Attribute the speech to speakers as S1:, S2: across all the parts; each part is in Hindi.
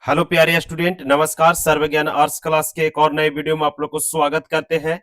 S1: हेलो प्यारे स्टूडेंट, नमस्कार। सर्वज्ञान आर्ट्स क्लास के एक और नए वीडियो में आप लोग को स्वागत करते हैं।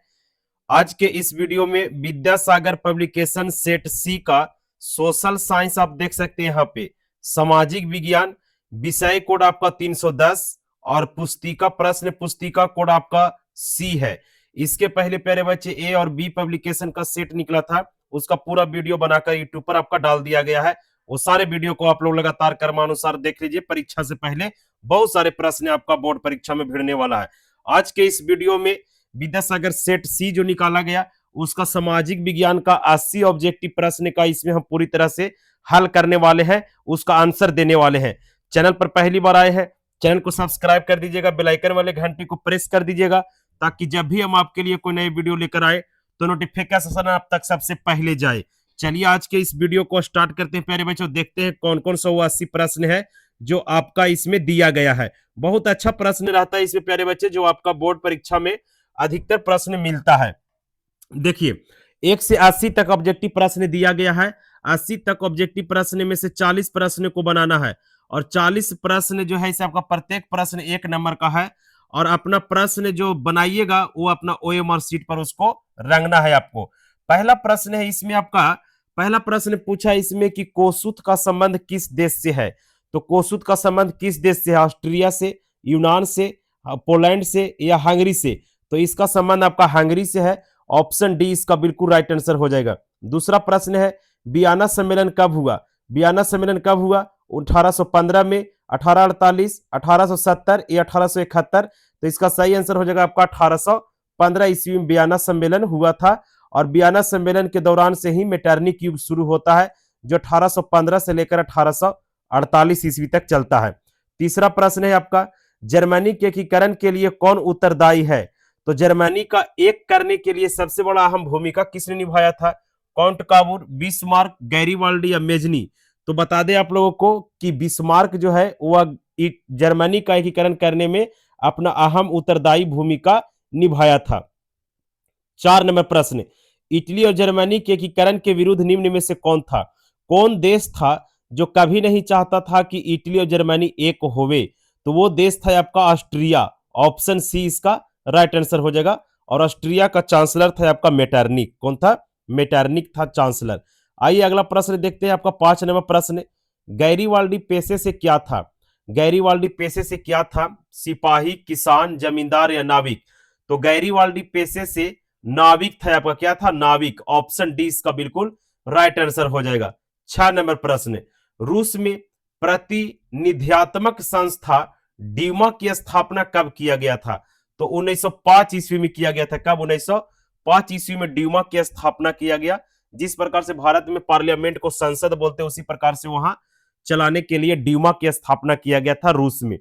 S1: आज के इस वीडियो में विद्यासागर पब्लिकेशन सेट सी का सोशल साइंस आप देख सकते हैं। यहाँ पे सामाजिक विज्ञान विषय कोड आपका 310 और पुस्तिका प्रश्न पुस्तिका कोड आपका सी है। इसके पहले प्यारे बच्चे ए और बी पब्लिकेशन का सेट निकला था, उसका पूरा वीडियो बनाकर यूट्यूब पर आपका डाल दिया गया है। वो सारे वीडियो को आप लोग लगातार क्रमानुसार देख लीजिए। परीक्षा से पहले बहुत सारे प्रश्न आपका बोर्ड परीक्षा में भिड़ने वाला है। आज के इस वीडियो में विद्यासागर सेट सी जो निकाला गया उसका सामाजिक विज्ञान का 80 ऑब्जेक्टिव प्रश्न का इसमें हम पूरी तरह से हल करने वाले हैं, उसका आंसर देने वाले हैं। चैनल पर पहली बार आए हैं, चैनल को सब्सक्राइब कर दीजिएगा, बेल आइकन वाले घंटे को प्रेस कर दीजिएगा ताकि जब भी हम आपके लिए कोई नई वीडियो लेकर आए तो नोटिफिकेशन आप तक सबसे पहले जाए। चलिए आज के इस वीडियो को स्टार्ट करते हैं प्यारे बच्चों। देखते हैं कौन कौन सा वो 80 प्रश्न है जो आपका इसमें दिया गया है। बहुत अच्छा प्रश्न रहता है इसमें प्यारे बच्चे, जो आपका बोर्ड परीक्षा में अधिकतर प्रश्न मिलता है। देखिए 1 से 80 तक ऑब्जेक्टिव प्रश्न दिया गया है। 80 तक ऑब्जेक्टिव प्रश्न में से 40 प्रश्न को बनाना है और 40 प्रश्न जो है इसे आपका प्रत्येक प्रश्न 1 नंबर का है और अपना प्रश्न जो बनाइएगा वो अपना ओएमआर शीट पर उसको रंगना है आपको। पहला प्रश्न है इसमें आपका, पहला प्रश्न पूछा इसमें कि कोसुत का संबंध किस देश से है। तो कोसुत का संबंध किस देश से है? ऑस्ट्रिया से, यूनान से, पोलैंड से या हंगरी से? तो इसका संबंध आपका हंगरी से है। ऑप्शन डी इसका बिल्कुल राइट आंसर हो जाएगा। दूसरा प्रश्न है वियना सम्मेलन कब हुआ? वियना सम्मेलन कब हुआ? 1815 में, 1848, 1870 या 1871? तो इसका सही आंसर हो जाएगा आपका 1815 ईस्वी में वियना सम्मेलन हुआ था और वियना सम्मेलन के दौरान से ही मेटरनिक युग शुरू होता है जो 1815 से लेकर 1848 ईस्वी तक चलता है। तीसरा प्रश्न है आपका जर्मनी के एकीकरण के लिए कौन उत्तरदायी है? तो जर्मनी का एक करने के लिए सबसे बड़ा अहम भूमिका किसने निभाया था? काउंट काबूर, बिस्मार्क, गैरीवाल्डी या मेजनी? तो बता दें आप लोगों को कि बिस्मार्क जो है वह जर्मनी का एकीकरण करने में अपना अहम उत्तरदायी भूमिका निभाया था। 4 नंबर प्रश्न, इटली और जर्मनी के एकीकरण के विरुद्ध निम्न में से कौन था? कौन देश था जो कभी नहीं चाहता था कि इटली और जर्मनी एक होवे? तो वो देश था आपका ऑस्ट्रिया। ऑप्शन सी इसका राइट आंसर हो जाएगा। और ऑस्ट्रिया का चांसलर था आपका मेटरनिक। कौन था? मेटरनिक था चांसलर। आइए अगला प्रश्न देखते हैं आपका 5 नंबर प्रश्न, गैरीवाल्डी पेशे से क्या था? गैरीवाल्डी पेशे से क्या था? सिपाही, किसान, जमींदार या नाविक? तो गैरीवाल्डी पेशे से नाविक था आपका। क्या था? नाविक। ऑप्शन डी इसका बिल्कुल राइट आंसर हो जाएगा। 6 नंबर प्रश्न, रूस में प्रतिनिधियात्मक संस्था ड्यूमा की स्थापना कब किया गया था? तो 1905 ईस्वी में किया गया था। कब? 1905 ईस्वी में ड्यूमा की स्थापना किया गया। जिस प्रकार से भारत में पार्लियामेंट को संसद बोलते हैं उसी प्रकार से वहां चलाने के लिए ड्यूमा की स्थापना किया गया था रूस में।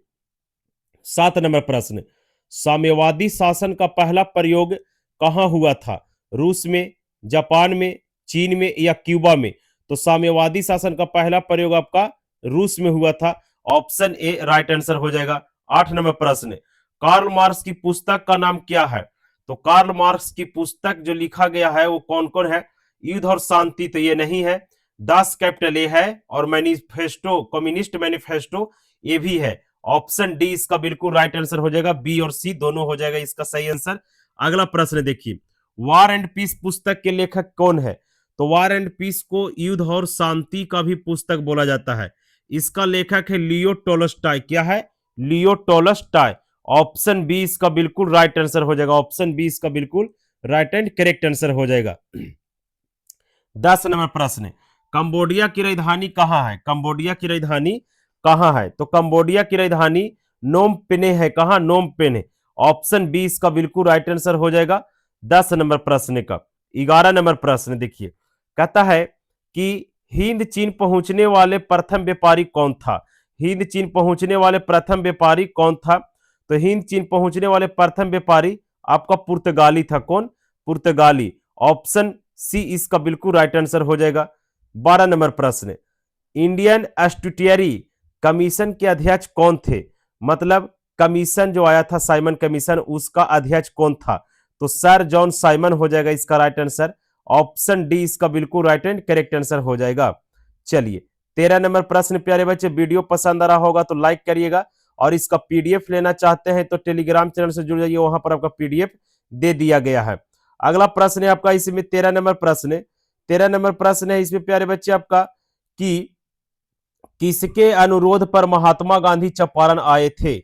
S1: 7 नंबर प्रश्न, साम्यवादी शासन का पहला प्रयोग कहां हुआ था? रूस में, जापान में, चीन में या क्यूबा में? तो साम्यवादी शासन का पहला प्रयोग आपका रूस में हुआ था। ऑप्शन ए राइट आंसर हो जाएगा। 8 नंबर प्रश्न, कार्ल मार्क्स की पुस्तक का नाम क्या है? तो कार्ल मार्क्स की पुस्तक जो लिखा गया है वो कौन कौन है? युद्ध और शांति तो ये नहीं है, दास कैपिटल ए है और मैनिफेस्टो, कम्युनिस्ट मैनिफेस्टो ये भी है। ऑप्शन डी इसका बिल्कुल राइट आंसर हो जाएगा। बी और सी दोनों हो जाएगा इसका सही आंसर। अगला प्रश्न देखिए, वार एंड पीस पुस्तक के लेखक कौन है? तो वार एंड पीस को युद्ध और शांति का भी पुस्तक बोला जाता है। इसका लेखक है लियो टोल्स्टॉय। क्या है? लियो टोल्स्टॉय। ऑप्शन बी इसका बिल्कुल राइट आंसर हो जाएगा। ऑप्शन बी इसका बिल्कुल राइट एंड करेक्ट आंसर हो जाएगा। 10 नंबर प्रश्न, कंबोडिया की राजधानी कहां है? कंबोडिया की राजधानी कहां है? तो कंबोडिया की राजधानी नोम पेने है। कहां? नोम पेने। ऑप्शन बी इसका बिल्कुल राइट आंसर हो जाएगा 10 नंबर प्रश्न का। 11 नंबर प्रश्न देखिए, कहता है कि हिंद चीन पहुंचने वाले प्रथम व्यापारी कौन था? हिंद चीन पहुंचने वाले प्रथम व्यापारी कौन था? तो हिंद चीन पहुंचने वाले प्रथम व्यापारी आपका पुर्तगाली था। कौन? पुर्तगाली। ऑप्शन सी इसका बिल्कुल राइट आंसर हो जाएगा। 12 नंबर प्रश्न, इंडियन स्टैट्यूटरी कमीशन के अध्यक्ष कौन थे? मतलब कमीशन जो आया था साइमन कमीशन, उसका अध्यक्ष कौन था? तो सर जॉन साइमन हो जाएगा इसका राइट आंसर। ऑप्शन डी इसका बिल्कुल राइट एंड करेक्ट आंसर हो जाएगा। चलिए 13 नंबर प्रश्न प्यारे बच्चे, वीडियो पसंद आ रहा होगा तो लाइक करिएगा और इसका पीडीएफ लेना चाहते हैं तो टेलीग्राम चैनल से जुड़ जाइए, वहां पर आपका पीडीएफ दे दिया गया है। अगला प्रश्न है आपका इसमें 13 नंबर प्रश्न, 13 नंबर प्रश्न है इसमें प्यारे बच्चे आपका कि किसके अनुरोध पर महात्मा गांधी चंपारण आए थे?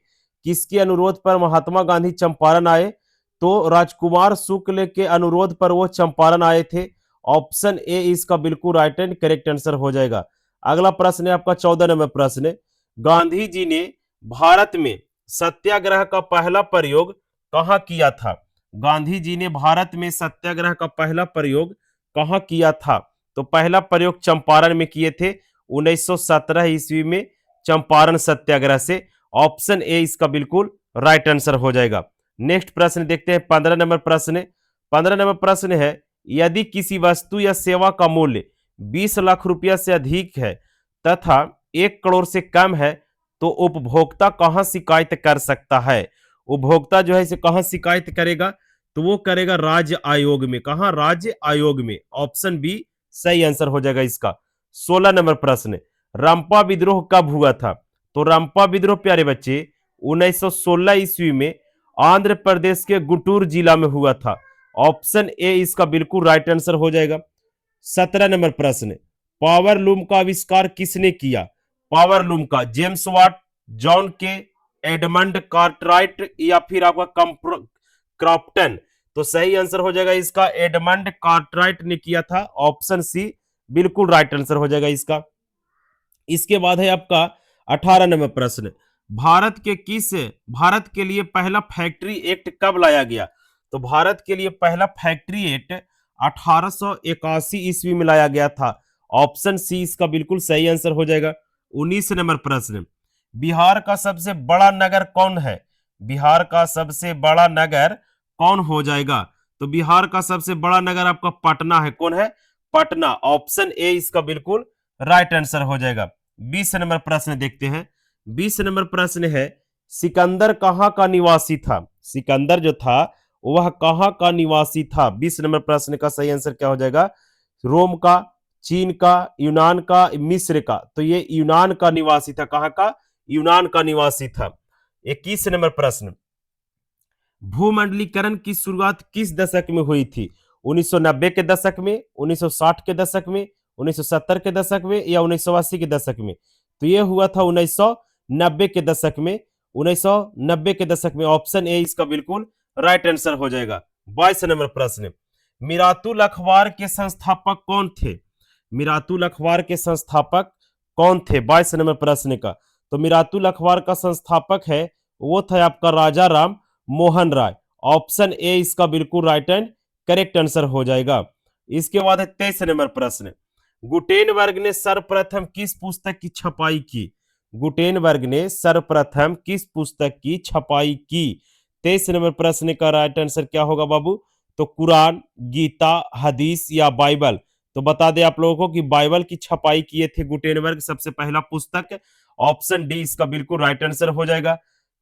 S1: किसके अनुरोध पर महात्मा गांधी चंपारण आए? तो राजकुमार शुक्ल के अनुरोध पर वो चंपारण आए थे। ऑप्शन ए इसका बिल्कुल राइट एंड करेक्ट आंसर हो जाएगा। अगला प्रश्न है आपका 14 नंबर प्रश्न, गांधी जी ने भारत में सत्याग्रह का पहला प्रयोग कहां किया था? गांधी जी ने भारत में सत्याग्रह का पहला प्रयोग कहां किया था? तो पहला प्रयोग चंपारण में किए थे 1917 ईस्वी में, चंपारण सत्याग्रह से। ऑप्शन ए इसका बिल्कुल राइट आंसर हो जाएगा। नेक्स्ट प्रश्न देखते हैं 15 नंबर प्रश्न। 15 नंबर प्रश्न है, यदि किसी वस्तु या सेवा का मूल्य 20 लाख रुपया से अधिक है तथा 1 करोड़ से कम है तो उपभोक्ता कहां शिकायत कर सकता है? उपभोक्ता जो है इसे कहां शिकायत करेगा? तो वो करेगा राज्य आयोग में। कहां? राज्य आयोग में। ऑप्शन बी सही आंसर हो जाएगा इसका। 16 नंबर प्रश्न, रंपा विद्रोह कब हुआ था? तो रंपा विद्रोह प्यारे बच्चे 1916 ईस्वी में आंध्र प्रदेश के गुंटूर जिला में हुआ था। ऑप्शन ए इसका बिल्कुल राइट आंसर हो जाएगा। 17 नंबर प्रश्न, पावर लूम का आविष्कार किसने किया? पावर लूम का जेम्स वाट, जॉन के, एडमंड कार्टराइट या फिर आपका क्रॉप्टन? तो सही आंसर हो जाएगा इसका एडमंड कार्टराइट ने किया था। ऑप्शन सी बिल्कुल राइट आंसर हो जाएगा इसका। इसके बाद है आपका 18 नंबर प्रश्न, भारत के लिए पहला फैक्ट्री एक्ट कब लाया गया? तो भारत के लिए पहला फैक्ट्री एक्ट 1881 ईस्वी में लाया गया था। ऑप्शन सी इसका बिल्कुल सही आंसर हो जाएगा। 19 नंबर प्रश्न, बिहार का सबसे बड़ा नगर कौन है? बिहार का सबसे बड़ा नगर कौन हो जाएगा? तो बिहार का सबसे बड़ा नगर आपका पटना है। कौन है? पटना। ऑप्शन ए इसका बिल्कुल राइट आंसर हो जाएगा। 20 नंबर प्रश्न देखते हैं। 20 नंबर प्रश्न है, सिकंदर कहां का निवासी था? सिकंदर जो था वह कहां का निवासी था? 20 नंबर प्रश्न का सही आंसर क्या हो जाएगा? रोम का, चीन का, यूनान का, मिस्र का? तो ये यूनान का निवासी था। कहां का? यूनान का निवासी था। 21 नंबर प्रश्न, भूमंडलीकरण की शुरुआत किस दशक में हुई थी? 1990 के दशक में, 1960 के दशक में, 1970 के दशक में या 1980 के दशक में? तो यह हुआ था 1990 के दशक में। 1990 के दशक में। ऑप्शन ए इसका बिल्कुल राइट आंसर हो जाएगा। 22 नंबर प्रश्न, मिरातुल अखबार के संस्थापक कौन थे? मिरातुल अखबार के संस्थापक कौन थे? 22 नंबर प्रश्न का। तो मिरातुल अखबार का संस्थापक है वो था आपका राजा राम मोहन राय। ऑप्शन ए इसका बिल्कुल राइट एंड करेक्ट आंसर हो जाएगा। इसके बाद है 23 नंबर प्रश्न, गुटेनबर्ग ने सर्वप्रथम किस पुस्तक की छपाई की? गुटेनबर्ग ने सर्वप्रथम किस पुस्तक की छपाई की? 23 नंबर प्रश्न का राइट आंसर क्या होगा बाबू? तो कुरान, गीता, हदीस या बाइबल? तो बता दें आप लोगों को कि बाइबल की छपाई किए थे गुटेनबर्ग, सबसे पहला पुस्तक। ऑप्शन डी इसका बिल्कुल राइट आंसर हो जाएगा।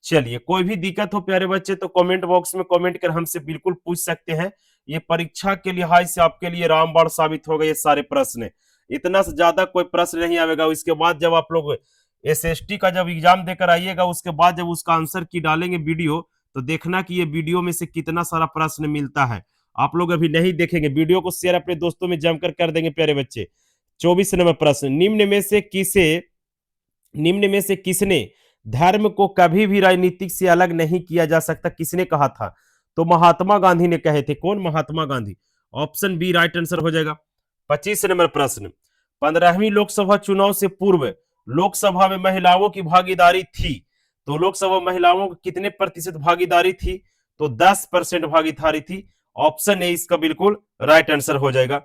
S1: चलिए, कोई भी दिक्कत हो प्यारे बच्चे तो कमेंट बॉक्स में कमेंट कर हमसे बिल्कुल पूछ सकते हैं। ये परीक्षा के लिहाज से आपके लिए रामबाण साबित होगा ये सारे प्रश्न। इतना से ज्यादा कोई प्रश्न नहीं आएगा। इसके बाद जब आप लोग एसएसटी का जब एग्जाम देकर आइएगा उसके बाद जब उसका आंसर की डालेंगे वीडियो तो देखना कि ये वीडियो में से कितना सारा प्रश्न मिलता है। आप लोग अभी नहीं देखेंगे, वीडियो को शेयर अपने दोस्तों में जमकर कर देंगे प्यारे बच्चे। 24 नंबर प्रश्न, निम्न में से किसने धर्म को कभी भी राजनीतिक से अलग नहीं किया जा सकता किसने कहा था? तो महात्मा गांधी ने कहे थे। कौन? Mahatma Gandhi. Option B right answer हो जाएगा। 25 नंबर प्रश्न, 15वीं लोकसभा चुनाव से पूर्व लोकसभा में महिलाओं की भागीदारी थी। तो लोकसभा महिलाओं को कितने प्रतिशत भागीदारी थी? तो 10% भागीदारी थी। ऑप्शन ए इसका बिल्कुल राइट आंसर हो जाएगा।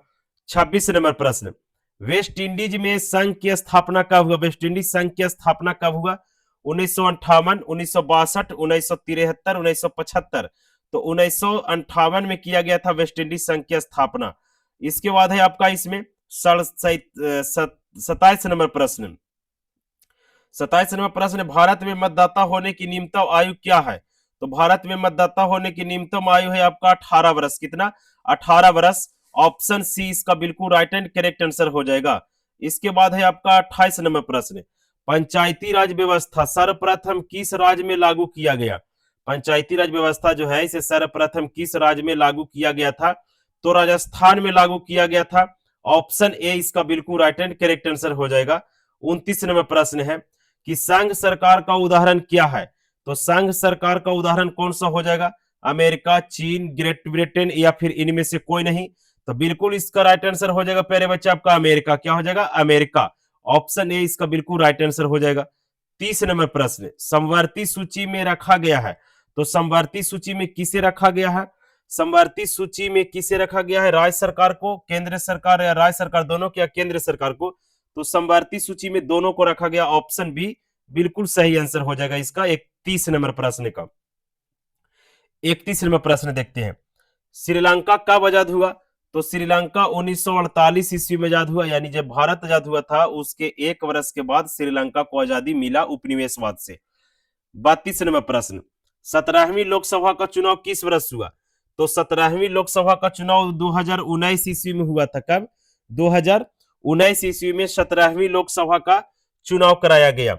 S1: 26 नंबर प्रश्न, वेस्ट इंडीज में संघ की स्थापना कब हुआ? वेस्ट इंडीज संघ की स्थापना कब हुआ? 1958, 1962, 1973, 1975? तो 1958 में किया गया था वेस्ट इंडीज संघ की स्थापना। इसके बाद है आपका इसमें 27 नंबर प्रश्न, 27 नंबर प्रश्न, भारत में मतदाता होने की न्यूनतम आयु क्या है? तो भारत में मतदाता होने की न्यूनतम आयु है आपका 18 वर्ष। कितना? 18 वर्ष। ऑप्शन सी इसका बिल्कुल राइट एंड करेक्ट आंसर हो जाएगा। इसके बाद है आपका 28 नंबर प्रश्न, पंचायती राज व्यवस्था सर्वप्रथम किस राज्य में लागू किया गया? पंचायती राज व्यवस्था जो है इसे सर्वप्रथम किस राज्य में लागू किया गया था? तो राजस्थान में लागू किया गया था। ऑप्शन ए इसका बिल्कुल राइट एंड करेक्ट आंसर हो जाएगा। 29 नंबर प्रश्न है कि संघ सरकार का उदाहरण क्या है? तो संघ सरकार का उदाहरण कौन सा हो जाएगा? अमेरिका, चीन, ग्रेट ब्रिटेन या फिर इनमें से कोई नहीं? तो बिल्कुल इसका राइट आंसर हो जाएगा प्यारे बच्चे आपका अमेरिका। क्या हो जाएगा? अमेरिका। ऑप्शन ए इसका बिल्कुल राइट आंसर हो जाएगा। 30 नंबर प्रश्न, समवर्ती सूची में रखा गया है। तो समवर्ती सूची में किसे रखा गया है? समवर्ती सूची में किसे रखा गया है? राज्य सरकार को, केंद्र सरकार या राज्य सरकार दोनों को, या केंद्र सरकार को? तो समवर्ती सूची में दोनों को रखा गया। ऑप्शन बी बिल्कुल सही आंसर हो जाएगा इसका 31 नंबर प्रश्न का। 31 नंबर प्रश्न देखते हैं, श्रीलंका कब आजाद हुआ? तो श्रीलंका 1948 ईस्वी में आजाद हुआ, यानी जब भारत आजाद हुआ था उसके 1 वर्ष के बाद श्रीलंका को आजादी मिला उपनिवेशवाद से। 32 नंबर प्रश्न, 17वीं लोकसभा का चुनाव किस वर्ष हुआ? तो 17वीं लोकसभा का चुनाव 2019 ईस्वी में हुआ था। कब? 2019 ईस्वी में 17वीं लोकसभा का चुनाव कराया गया।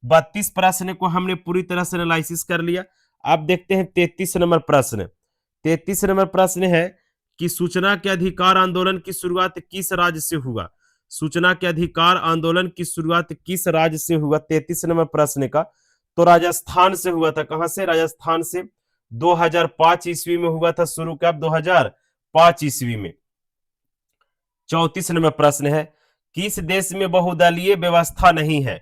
S1: 32 प्रश्न को हमने पूरी तरह से एनालिसिस कर लिया। अब देखते हैं 33 नंबर प्रश्न। 33 नंबर प्रश्न है कि सूचना के अधिकार आंदोलन की शुरुआत किस राज्य से हुआ? सूचना के अधिकार आंदोलन की शुरुआत किस राज्य से हुआ? 33 नंबर प्रश्न का तो राजस्थान से हुआ था। कहां से? राजस्थान से। 2005 ईस्वी में हुआ था शुरू। कब? 2005 ईस्वी में। 34 नंबर प्रश्न है, किस देश में बहुदलीय व्यवस्था नहीं है?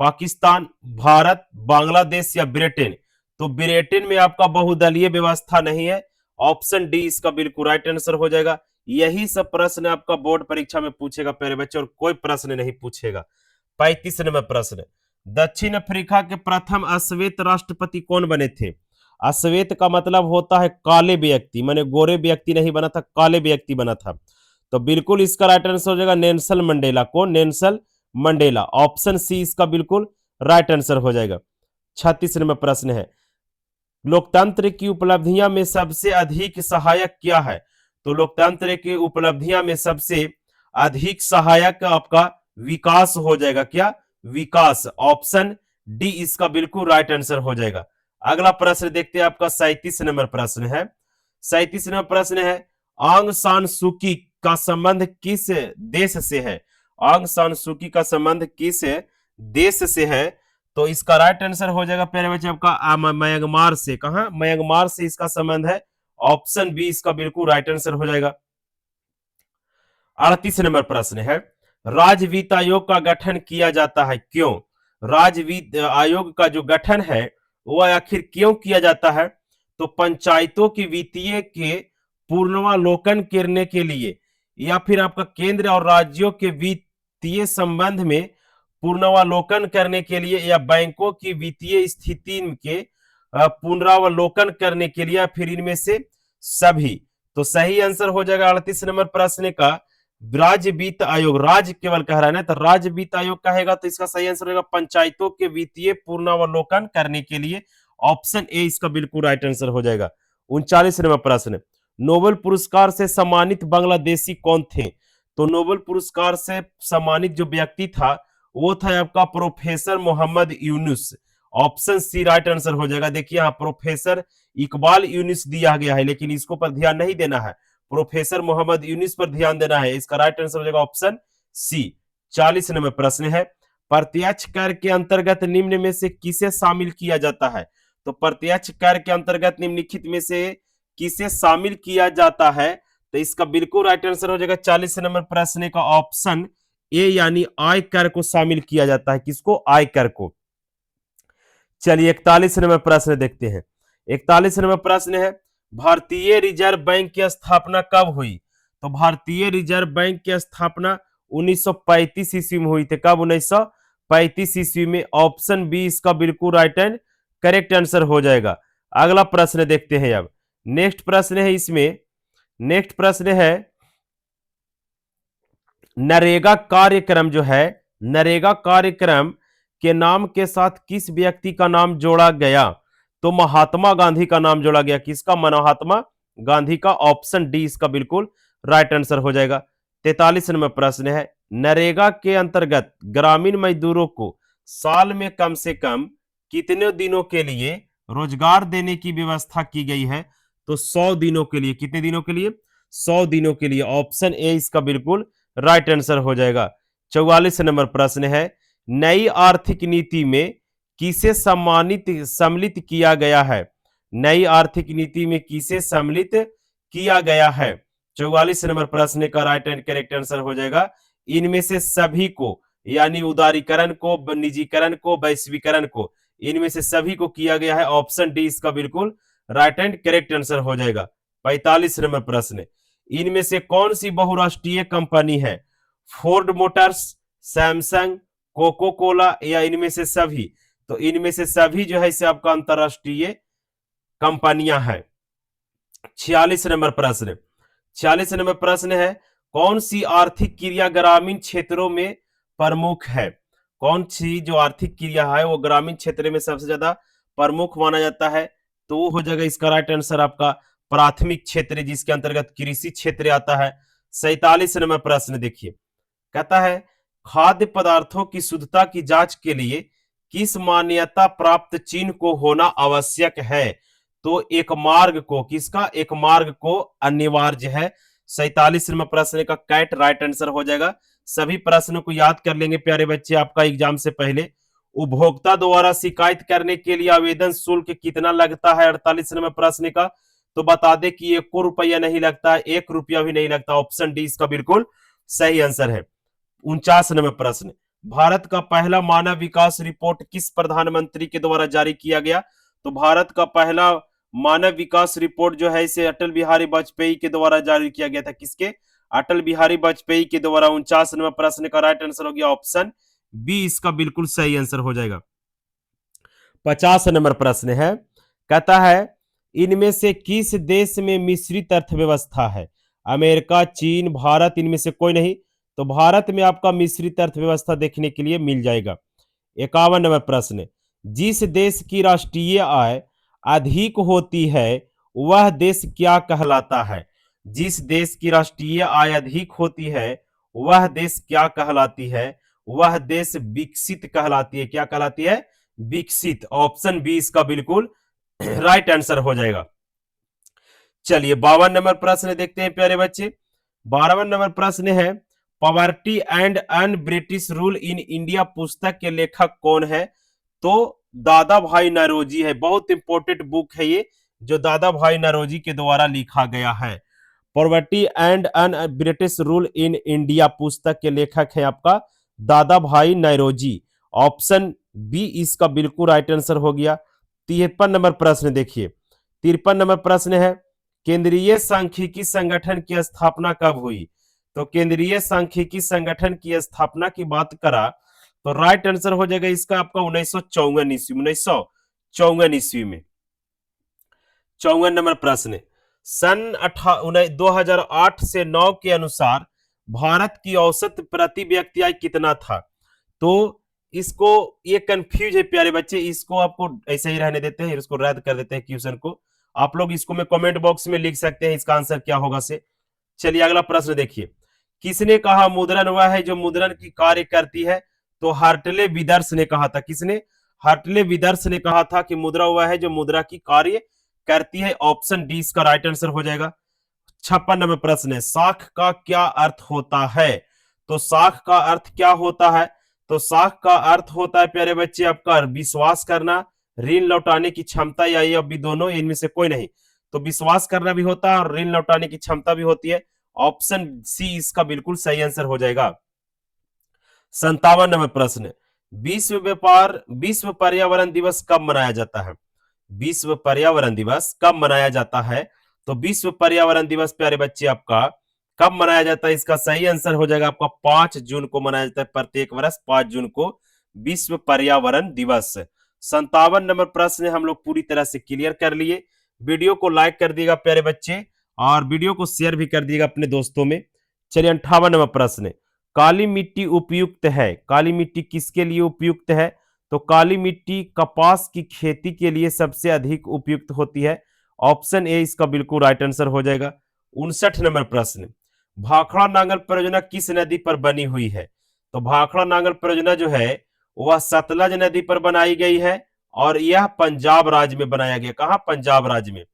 S1: पाकिस्तान, भारत, बांग्लादेश या ब्रिटेन? तो ब्रिटेन में आपका बहुदलीय व्यवस्था नहीं है। ऑप्शन डी इसका बिल्कुल राइट आंसर हो जाएगा। यही सब प्रश्न आपका बोर्ड परीक्षा में पूछेगा प्यारे बच्चे, और कोई प्रश्न नहीं पूछेगा। 35 नंबर प्रश्न, दक्षिण अफ्रीका के प्रथम अश्वेत राष्ट्रपति कौन बने थे? अश्वेत का मतलब होता है काले व्यक्ति, माने गोरे व्यक्ति नहीं बना था, काले व्यक्ति बना था। तो बिल्कुल इसका राइट आंसर हो जाएगा नेल्सन मंडेला। कौन? Nelson Mandela. ऑप्शन सी इसका बिल्कुल राइट आंसर हो जाएगा। 36 नंबर प्रश्न है, लोकतंत्र की उपलब्धियां में सबसे अधिक सहायक क्या है? तो लोकतंत्र की उपलब्धियां में सबसे अधिक सहायक आपका विकास हो जाएगा। क्या? विकास। ऑप्शन डी इसका बिल्कुल राइट आंसर हो जाएगा। अगला प्रश्न देखते हैं आपका 37 नंबर प्रश्न है। 37 नंबर प्रश्न है, आंग सान सूकी का संबंध किस देश से है? आंग सान सूकी का संबंध किस देश से है? तो इसका राइट आंसर हो जाएगा प्यारे बच्चे आपका म्यांमार से। कहा? म्यांमार से इसका संबंध है। ऑप्शन बी इसका बिल्कुल राइट आंसर हो जाएगा। 38 नंबर प्रश्न है, राज्य वित्त आयोग का गठन किया जाता है क्यों? राज्य वित्त आयोग का जो गठन है वह आखिर क्यों किया जाता है? तो पंचायतों की वित्तीय के पूर्वावलोकन करने के लिए, या फिर आपका केंद्र और राज्यों के वित्तीय संबंध में पुनरावलोकन करने के लिए, या बैंकों की वित्तीय स्थिति के पुनरावलोकन करने के लिए, या फिर इनमें से सभी? तो सही आंसर हो जाएगा 38 नंबर प्रश्न का राज्य वित्त आयोग। राज्य केवल कह रहा है ना, तो राज्य वित्त आयोग कहेगा तो इसका सही आंसर होगा पंचायतों के वित्तीय पुनरावलोकन करने के लिए। ऑप्शन ए इसका बिल्कुल राइट आंसर हो जाएगा। 39 नंबर प्रश्न, नोबेल पुरस्कार से सम्मानित बांग्लादेशी कौन थे? तो नोबेल पुरस्कार से सम्मानित जो व्यक्ति था वो था आपका professor Mohammad Yunus. Option C right answer हो जाएगा। देखिए यहाँ प्रोफेसर इकबाल यूनुस दिया गया है, लेकिन इसको पर ध्यान नहीं देना है, प्रोफेसर मोहम्मद यूनुस पर ध्यान देना है। इसका राइट आंसर हो जाएगा ऑप्शन सी। 40 नंबर प्रश्न है, प्रत्यक्ष कर के अंतर्गत निम्न में से किसे शामिल किया जाता है? तो प्रत्यक्ष कर के अंतर्गत निम्नलिखित में से किसे शामिल किया जाता है? तो इसका बिल्कुल राइट आंसर हो जाएगा 40 नंबर प्रश्न का ऑप्शन ए, यानी आय कर को शामिल किया जाता है। किसको? आय कर को। चलिए 41 नंबर प्रश्न देखते हैं। 41 नंबर प्रश्न है, भारतीय रिजर्व बैंक की स्थापना कब हुई? तो भारतीय रिजर्व बैंक की स्थापना 1935 ईस्वी में हुई थी। कब? 1935 ईस्वी में। ऑप्शन बी इसका बिल्कुल राइट एंड करेक्ट आंसर हो जाएगा। अगला प्रश्न देखते हैं। अब नेक्स्ट प्रश्न है, इसमें नेक्स्ट प्रश्न है, नरेगा कार्यक्रम जो है, नरेगा कार्यक्रम के नाम के साथ किस व्यक्ति का नाम जोड़ा गया? तो महात्मा गांधी का नाम जोड़ा गया। किसका? महात्मा गांधी का। ऑप्शन डी इसका बिल्कुल राइट आंसर हो जाएगा। 43 नंबर प्रश्न है, नरेगा के अंतर्गत ग्रामीण मजदूरों को साल में कम से कम कितने दिनों के लिए रोजगार देने की व्यवस्था की गई है? तो 100 दिनों के लिए। कितने दिनों के लिए? 100 दिनों के लिए। ऑप्शन ए इसका बिल्कुल राइट आंसर हो जाएगा। 44 नंबर प्रश्न है, नई आर्थिक नीति में किसे सम्मिलित किया गया है? नई आर्थिक नीति में किसे सम्मिलित किया गया है? 44 नंबर प्रश्न का राइट एंड करेक्ट आंसर हो जाएगा इनमें से सभी को, यानी उदारीकरण को, निजीकरण को, वैश्वीकरण को, इनमें से सभी को किया गया है। ऑप्शन डी इसका बिल्कुल राइट एंड करेक्ट आंसर हो जाएगा। 45 नंबर प्रश्न, इनमें से कौन सी बहुराष्ट्रीय कंपनी है? Ford Motors, Samsung, Coca Cola या इनमें से सभी? तो इनमें से सभी जो है इसे आपका अंतरराष्ट्रीय कंपनियां हैं। 46 नंबर प्रश्न, 46 नंबर प्रश्न है, कौन सी आर्थिक क्रिया ग्रामीण क्षेत्रों में प्रमुख है? कौन सी जो आर्थिक क्रिया है वो ग्रामीण क्षेत्र में सबसे ज्यादा प्रमुख माना जाता है? तो वो हो जाएगा इसका राइट आंसर आपका प्राथमिक क्षेत्र, जिसके अंतर्गत कृषि क्षेत्र आता है। 47 नंबर प्रश्न देखिए, कहता है खाद्य पदार्थों की शुद्धता की जांच के लिए किस मान्यता प्राप्त चिन्ह को होना आवश्यक है? तो एक मार्ग को, किसका? एक मार्ग को अनिवार्य है। 47 नंबर प्रश्न का कैट राइट आंसर हो जाएगा। सभी प्रश्नों को याद कर लेंगे प्यारे बच्चे आपका एग्जाम से पहले। उपभोक्ता द्वारा शिकायत करने के लिए आवेदन शुल्क कितना लगता है? 48 नंबर प्रश्न का तो बता दे कि 1 रुपया नहीं लगता है, 1 रुपया भी नहीं लगता। ऑप्शन डी इसका बिल्कुल सही आंसर है। 49 नंबर प्रश्न, भारत का पहला मानव विकास रिपोर्ट किस प्रधानमंत्री के द्वारा जारी किया गया? तो भारत का पहला मानव विकास रिपोर्ट जो है इसे अटल बिहारी वाजपेयी के द्वारा जारी किया गया था। किसके? अटल बिहारी वाजपेयी के द्वारा। 49 नंबर प्रश्न का राइट आंसर हो गया ऑप्शन बी, इसका बिल्कुल सही आंसर हो जाएगा। 50 नंबर प्रश्न है, कहता है इनमें से किस देश में मिश्रित अर्थव्यवस्था है? अमेरिका, चीन, भारत, इनमें से कोई नहीं। तो भारत में आपका मिश्रित अर्थव्यवस्था देखने के लिए मिल जाएगा। 51 नंबर प्रश्न, जिस देश की राष्ट्रीय आय अधिक होती है वह देश क्या कहलाता है? जिस देश की राष्ट्रीय आय अधिक होती है वह देश क्या कहलाती है? वह देश विकसित कहलाती है। क्या कहलाती है? विकसित। ऑप्शन बी इसका बिल्कुल राइट आंसर हो जाएगा। चलिए 52 नंबर प्रश्न देखते हैं प्यारे बच्चे। 52 नंबर प्रश्न है, poverty and un British rule in India पुस्तक के लेखक कौन है? तो दादा भाई नौरोजी है। बहुत इंपॉर्टेंट बुक है ये, जो दादा भाई नौरोजी के द्वारा लिखा गया है। Poverty and un British rule in India पुस्तक के लेखक है आपका दादा भाई नौरोजी। ऑप्शन बी इसका बिल्कुल राइट आंसर हो गया। 53 नंबर प्रश्न देखिए, 53 नंबर प्रश्न है, केंद्रीय सांख्यिकी संगठन की स्थापना कब हुई? तो केंद्रीय सांख्यिकी संगठन की स्थापना की बात करा तो राइट आंसर हो जाएगा इसका आपका 1954 ईस्वी में। 1954 ईस्वी में। 54 नंबर प्रश्न, सन 2008 से 9 के अनुसार भारत की औसत प्रति व्यक्ति आय कितना था? तो इसको, ये कंफ्यूज है प्यारे बच्चे, इसको आपको ऐसे ही रहने देते हैं, इसको रद्द कर देते हैं क्वेश्चन को। आप लोग इसको में कमेंट बॉक्स में लिख सकते हैं इसका आंसर क्या होगा से। चलिए अगला प्रश्न देखिए, किसने कहा मुद्रण वह है जो मुद्रण की कार्य करती है? तो हार्टले विदर्स ने कहा था। किसने? हार्टले विदर्स ने कहा था कि मुद्रा वह है जो मुद्रा की कार्य करती है। ऑप्शन डी इसका राइट आंसर हो जाएगा। 56 नंबर प्रश्न है, साख का क्या अर्थ होता है? तो साख का अर्थ क्या होता है? तो साख का अर्थ होता है प्यारे बच्चे आपका विश्वास करना, ऋण लौटाने की क्षमता, या ये अभी दोनों, इनमें से कोई नहीं। तो विश्वास करना भी होता है और ऋण लौटाने की क्षमता भी होती है। ऑप्शन सी इसका बिल्कुल सही आंसर हो जाएगा। 57 नंबर प्रश्न, विश्व पर्यावरण दिवस कब मनाया जाता है? विश्व पर्यावरण दिवस कब मनाया जाता है? तो विश्व पर्यावरण दिवस प्यारे बच्चे आपका कब मनाया जाता है? इसका सही आंसर हो जाएगा आपका 5 जून को मनाया जाता है। प्रत्येक वर्ष 5 जून को विश्व पर्यावरण दिवस। 57 नंबर प्रश्न हम लोग पूरी तरह से क्लियर कर लिए। वीडियो को लाइक कर दिएगा प्यारे बच्चे और वीडियो को शेयर भी कर दिएगा अपने दोस्तों में। चलिए 58 नंबर प्रश्न, काली मिट्टी उपयुक्त है? काली मिट्टी किसके लिए उपयुक्त है? तो काली मिट्टी कपास की खेती के लिए सबसे अधिक उपयुक्त होती है। ऑप्शन ए इसका बिल्कुल राइट आंसर हो जाएगा। 59 नंबर प्रश्न, भाखड़ा नांगल परियोजना किस नदी पर बनी हुई है? तो भाखड़ा नांगल परियोजना जो है वह सतलज नदी पर बनाई गई है और यह पंजाब राज्य में बनाया गया। कहां? पंजाब राज्य में।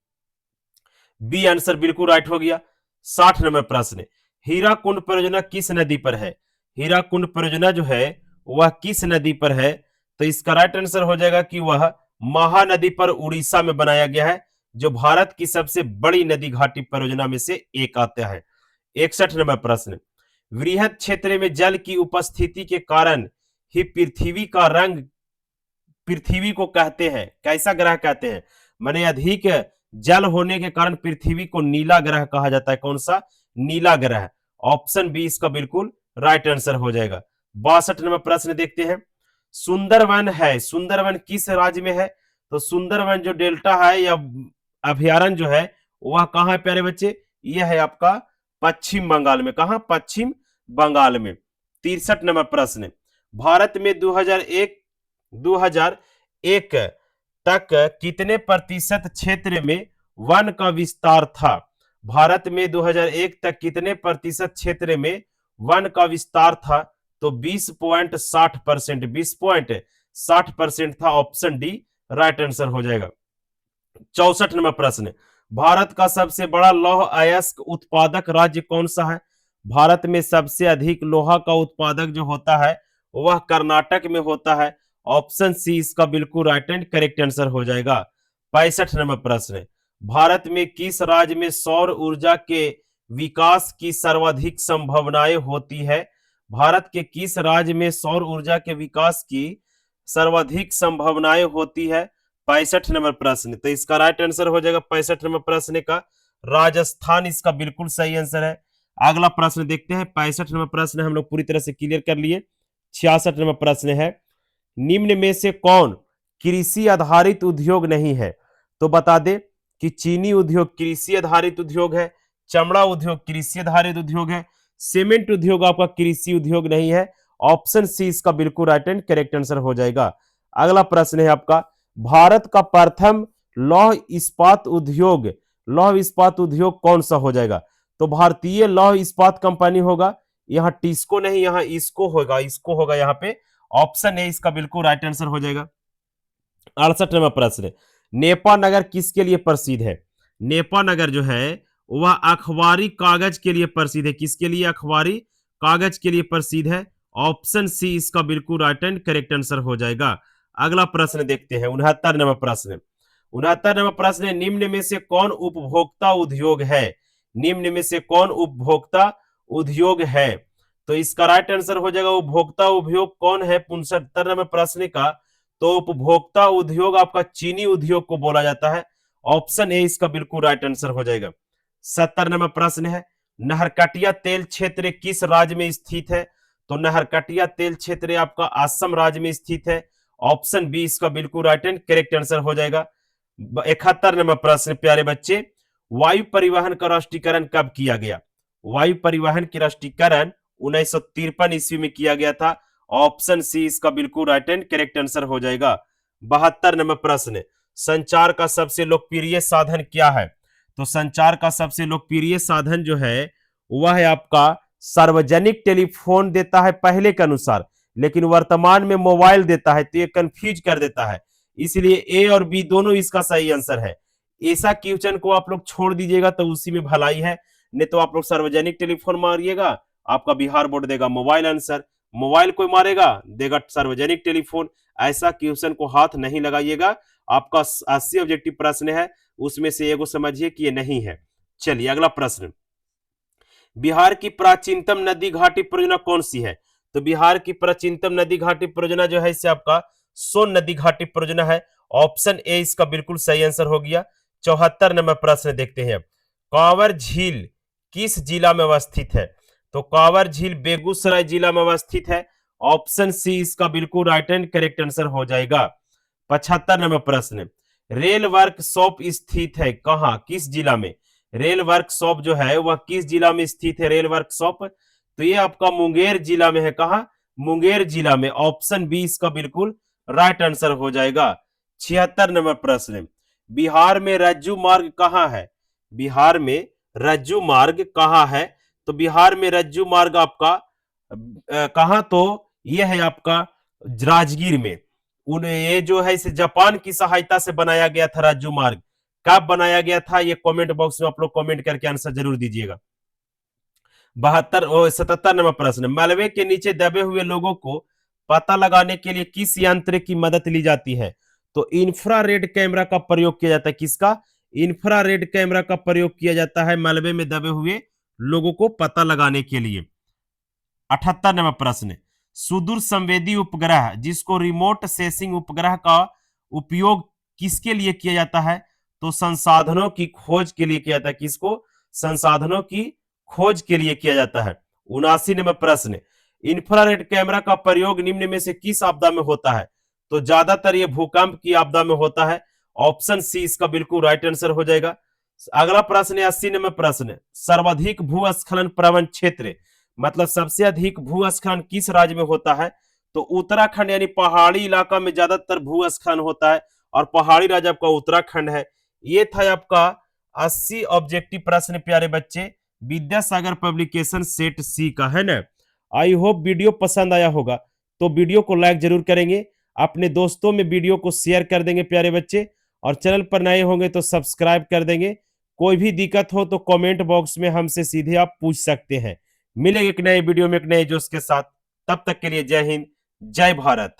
S1: बी आंसर बिल्कुल राइट हो गया। 60 नंबर प्रश्न, हीराकुंड परियोजना किस नदी पर है? हीराकुंड परियोजना जो है वह किस नदी पर है? तो इसका राइट आंसर हो जाएगा कि वह महानदी पर उड़ीसा में बनाया गया है, जो भारत की सबसे बड़ी नदी घाटी परियोजना में से एक आता है। 61 नंबर प्रश्न, वृहद क्षेत्र में जल की उपस्थिति के कारण ही पृथ्वी को कहते हैं, कैसा ग्रह कहते हैं? माने अधिक जल होने के कारण पृथ्वी को नीला ग्रह कहा जाता है। कौन सा? नीला ग्रह। ऑप्शन बी इसका बिल्कुल राइट आंसर हो जाएगा। 62 नंबर प्रश्न देखते हैं, सुंदरवन है, सुंदरवन किस राज्य में है? तो सुंदरवन जो डेल्टा है या अभयारण्य जो है वह कहां है प्यारे बच्चे? यह है आपका पश्चिम बंगाल में। कहां? पश्चिम बंगाल में। 63 नंबर प्रश्न, भारत में 2001 तक कितने प्रतिशत क्षेत्र में वन का विस्तार था? भारत में 2001 तक कितने प्रतिशत क्षेत्र में वन का विस्तार था? तो 20.60%, 20.60% था। ऑप्शन डी राइट आंसर हो जाएगा। 64 नंबर प्रश्न, भारत का सबसे बड़ा लौह अयस्क उत्पादक राज्य कौन सा है? भारत में सबसे अधिक लोहा का उत्पादक जो होता है वह कर्नाटक में होता है। ऑप्शन सी इसका बिल्कुल राइट एंड करेक्ट आंसर हो जाएगा। 65 नंबर प्रश्न, भारत में किस राज्य में सौर ऊर्जा के विकास की सर्वाधिक संभावनाएं होती है? भारत के किस राज्य में सौर ऊर्जा के विकास की सर्वाधिक संभावनाएं होती है? 65 नंबर प्रश्न, तो इसका राइट आंसर हो जाएगा 65 नंबर प्रश्न का राजस्थान इसका बिल्कुल सही आंसर है। अगला प्रश्न देखते हैं। 65 नंबर प्रश्न हम लोग पूरी तरह से क्लियर कर लिए। 66 नंबर प्रश्न है, निम्न में से कौन कृषि आधारित उद्योग नहीं है? तो बता दे कि चीनी उद्योग कृषि आधारित उद्योग है, चमड़ा उद्योग कृषि आधारित उद्योग है, सीमेंट उद्योग आपका कृषि उद्योग नहीं है। ऑप्शन सी इसका बिल्कुल राइट एंड करेक्ट आंसर हो जाएगा। अगला प्रश्न है आपका, भारत का प्रथम लौह इस्पात उद्योग कौन सा हो जाएगा? तो भारतीय लौह इस्पात कंपनी होगा। यहाँ टिस्को नहीं, यहाँ इसको होगा, इसको होगा यहाँ पे। ऑप्शन ए इसका बिल्कुल राइट आंसर हो जाएगा। 68 नंबर प्रश्न, नेपा नगर किसके लिए प्रसिद्ध है? नेपा नगर जो है वह अखबारी कागज के लिए प्रसिद्ध है। किसके लिए? अखबारी कागज के लिए प्रसिद्ध है। ऑप्शन सी इसका बिल्कुल राइट एंड करेक्ट आंसर हो जाएगा। अगला प्रश्न देखते हैं। 69 नंबर प्रश्न, 69 नंबर प्रश्न, निम्न में से कौन उपभोक्ता उद्योग है? निम्न में से कौन उपभोक्ता उद्योग है? तो इसका राइट आंसर हो जाएगा उपभोक्ता उद्योग कौन है 69 नंबर प्रश्न का? तो उपभोक्ता उद्योग आपका चीनी उद्योग को बोला जाता है। ऑप्शन ए इसका बिल्कुल राइट आंसर हो जाएगा। 70 नंबर प्रश्न है, नहरकटिया तेल क्षेत्र किस राज्य में स्थित है? तो नहरकटिया तेल क्षेत्र आपका असम राज्य में स्थित है। ऑप्शन बी इसका बिल्कुल राइट एंड करेक्ट आंसर हो जाएगा। 71 नंबर प्रश्न प्यारे बच्चे, वायु परिवहन का राष्ट्रीयकरण कब किया गया? वायु परिवहन की राष्ट्रीयकरण 1953 ईस्वी में किया गया था। ऑप्शन सी इसका बिल्कुल राइट एंड करेक्ट आंसर हो जाएगा। 72 नंबर प्रश्न, संचार का सबसे लोकप्रिय साधन क्या है? तो संचार का सबसे लोकप्रिय साधन जो है वह है आपका सार्वजनिक टेलीफोन देता है पहले के अनुसार, लेकिन वर्तमान में मोबाइल देता है, तो ये कंफ्यूज कर देता है। इसलिए ए और बी दोनों इसका सही आंसर है। ऐसा क्वेश्चन को आप लोग छोड़ दीजिएगा तो उसी में भलाई है, नहीं तो आप लोग सार्वजनिक टेलीफोन मारिएगा, आपका बिहार बोर्ड देगा मोबाइल आंसर। मोबाइल कोई मारेगा, देगा सार्वजनिक टेलीफोन। ऐसा क्वेश्चन को हाथ नहीं लगाइएगा। आपका 80 ऑब्जेक्टिव प्रश्न है, उसमें से एगो समझिए कि ये नहीं है। चलिए अगला प्रश्न, बिहार की प्राचीनतम नदी घाटी परियोजना कौन सी है? तो बिहार की प्राचीनतम नदी घाटी परियोजना जो है इसे आपका सोन नदी घाटी परियोजना है। ऑप्शन ए इसका बिल्कुल सही आंसर हो गया। 74 नंबर प्रश्न देखते हैं, कांवर झील किस जिला में अवस्थित है? तो कांवर झील बेगूसराय जिला में अवस्थित है। ऑप्शन सी इसका बिल्कुल राइट एंड करेक्ट आंसर हो जाएगा। 75 नंबर प्रश्न, रेल वर्कशॉप स्थित है कहां, किस जिला में? रेल वर्कशॉप जो है वह किस जिला में स्थित है? रेल वर्कशॉप तो ये आपका मुंगेर जिला में है। कहां? मुंगेर जिला में। ऑप्शन बी इसका बिल्कुल राइट आंसर हो जाएगा। 76 नंबर प्रश्न, बिहार में रज्जू मार्ग कहां है? बिहार में रज्जू मार्ग कहां है? तो बिहार में रज्जू मार्ग आपका कहां? तो यह है आपका राजगीर में। उन ये जो है इसे जापान की सहायता से बनाया गया था राज्य मार्ग। कब बनाया गया था ये कमेंट बॉक्स में आप लोग कमेंट करके आंसर जरूर दीजिएगा। 77 नंबर प्रश्न, मलबे के नीचे दबे हुए लोगों को पता लगाने के लिए किस यंत्र की मदद ली जाती है? तो इंफ्रारेड कैमरा का प्रयोग किया जाता है। किसका? इंफ्रारेड कैमरा का प्रयोग किया जाता है मलबे में दबे हुए लोगों को पता लगाने के लिए। 78 नंबर प्रश्न, सुदूर संवेदी उपग्रह जिसको रिमोट सेंसिंग उपग्रह का उपयोग किसके लिए किया जाता है? तो संसाधनों की खोज के लिए किया जाता है। किसको? संसाधनों की खोज के लिए किया जाता है। 79 नंबर प्रश्न, इंफ्रारेड कैमरा का प्रयोग निम्न में से किस आपदा में होता है? तो ज्यादातर ये भूकंप की आपदा में होता है। ऑप्शन सी इसका बिल्कुल राइट आंसर हो जाएगा। अगला प्रश्न है 80 नंबर प्रश्न, सर्वाधिक भूस्खलन प्रवण क्षेत्र मतलब सबसे अधिक भूस्खलन किस राज्य में होता है? तो उत्तराखंड, यानी पहाड़ी इलाका में ज्यादातर भूस्खलन होता है और पहाड़ी राज्य आपका उत्तराखंड है। ये था आपका 80 ऑब्जेक्टिव प्रश्न प्यारे बच्चे विद्यासागर पब्लिकेशन सेट सी का, है ना। आई होप वीडियो पसंद आया होगा, तो वीडियो को लाइक जरूर करेंगे, अपने दोस्तों में वीडियो को शेयर कर देंगे प्यारे बच्चे, और चैनल पर नए होंगे तो सब्सक्राइब कर देंगे। कोई भी दिक्कत हो तो कमेंट बॉक्स में हमसे सीधे आप पूछ सकते हैं। मिलेंगे एक नए वीडियो में एक नए जोश के साथ। तब तक के लिए जय हिंद, जय भारत।